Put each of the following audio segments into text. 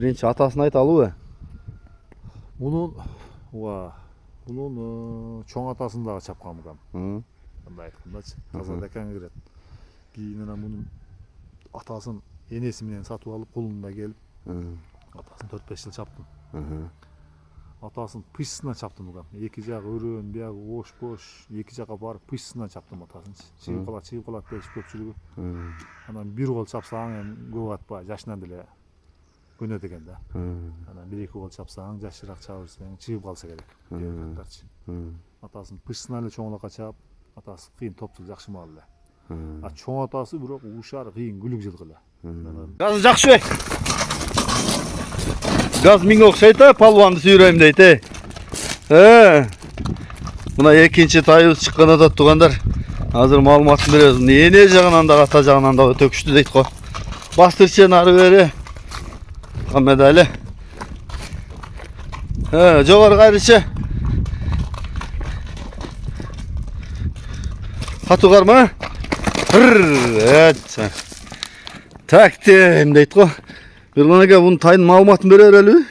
Birinchi atasını ayt alыбы? Bunun çoң атасын дагы чапкан мыкам. Кандай айткандачы, таза декан кирет. Кийин анан bunun атасын энеси менен сатып алып, колунда келип, атасын 4-5 жыл чаптым. Атасын пышсынан чаптым мыкам. Эки жагы өрөөн, биягы бош, эки жакка барып пышсынан чаптым атасын. Чыгып калат дейт көпчүлүгү. Анан бир кол чапсаң эми көп атпай, жашынан деле көнөт экен да. Анан 1-2 кол чапсаң, жашыраак чаба берсең, чыгып калса керек. Атасын пышсынан эле чоңулакка чап, атасы кыйын топчул жакшы мал эле. А чоң атасы бирок ушар кыйын күлүк жылкы эле. Gaz жакшы. Gaz миңге окшойт, палванды сүйрөйм дейт. Мына экинчи тайыбыз чыккан атат тугандар. Азыр маалыматын беребиз. Эне жагынан да ата жагынан да өтө күчтүү дейт го. Бастырчы нары бери. Камедали. Жогору кайрычы. Катугармы? Тактем дейт го. Бирлан ака бунун тайын маалыматын бере берелби?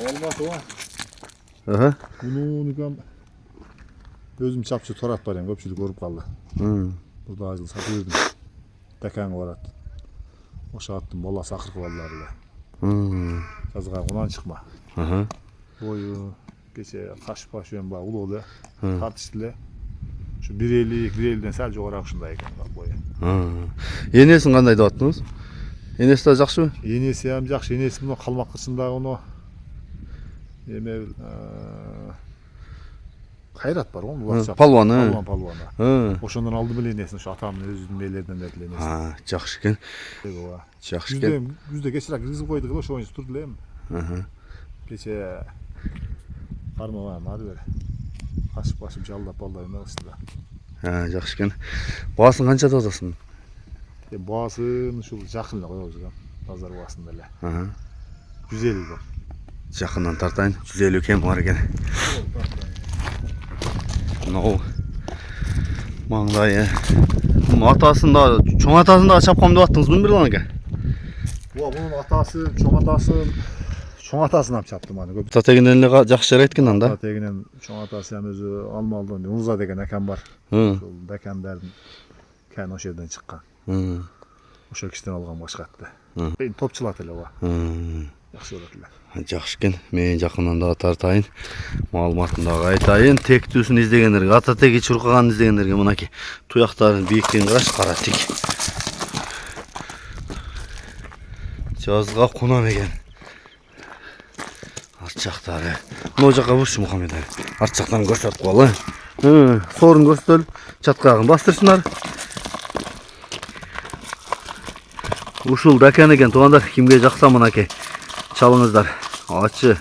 Маалыматы бар. Bunun өзүм чапчы торат бар эми, көпчүлүк көрүп калды. Бурда ажыл сатып бердим. Деканга барат. Ошо аттын баласы акыркы балдары эле. Жазга унан чыкма. Бою кече каш-паш эми бар улуу эле. Тартышты эле. Şu 1.50-1.50'den sal жогораак ушундай экен бою. Энесин кандай деп аттыңыз? Энеси да жакшыбы? Энеси ham жакшы. Энеси мына калмак кышында ону эме кайрат бар го, Палваны. Палваны. Ошондон алдым эле энесин, ошо атамдын өзүнүн мээлеринен эле энеси. Жакшы экен. Жакшы экен. Жүздө кечирээк ризик койдук эле, ошо боюнча турду эле эми. Кече кармаган ары бери. Кашып жалдап балдар эме кылышты. Жакшы экен. Баасын канча деп атасың? Баасын ушул жакын эле коебуз экен. Базар баасында эле. 150 сом. Жакындан тартайын. 150 кем бар экен. Мынау маңдайы. Атасын да, чоң атасын да чапкам деп аттыңызбы Бирлан ака? Bunun atası, çoң атасын алып чаптым аны. Татегинен эле жакшы жер айткан анда. Татегинен çoң атасы hem өзү Алмалдын Унза деген акам бар. Ошол декандардын кән ошол жерден чыккан. Ошол кишиден алган башкатты. Кыйын топчулат эле ва. Жакшы болот эле. Жакшы экен. Мен жакындан да тартайын. Маалыматын дагы айтайын. Тектүүсүн издегендерге, ата теги чуркаганын издегендерге мынакей туяктарын бийиктигин караш, кара тик. Жазга кунам экен. Арт жактары. Могу жакка бурчу Мухаммед али. Арт жактан көрсөтүп кал. Сорун көрсөтөлүп, чаткагын бастырсынар. Ушул декан экен туугандар, кимге жакса мынакей чалыңыздар. Ачы.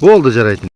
Болду жарайт.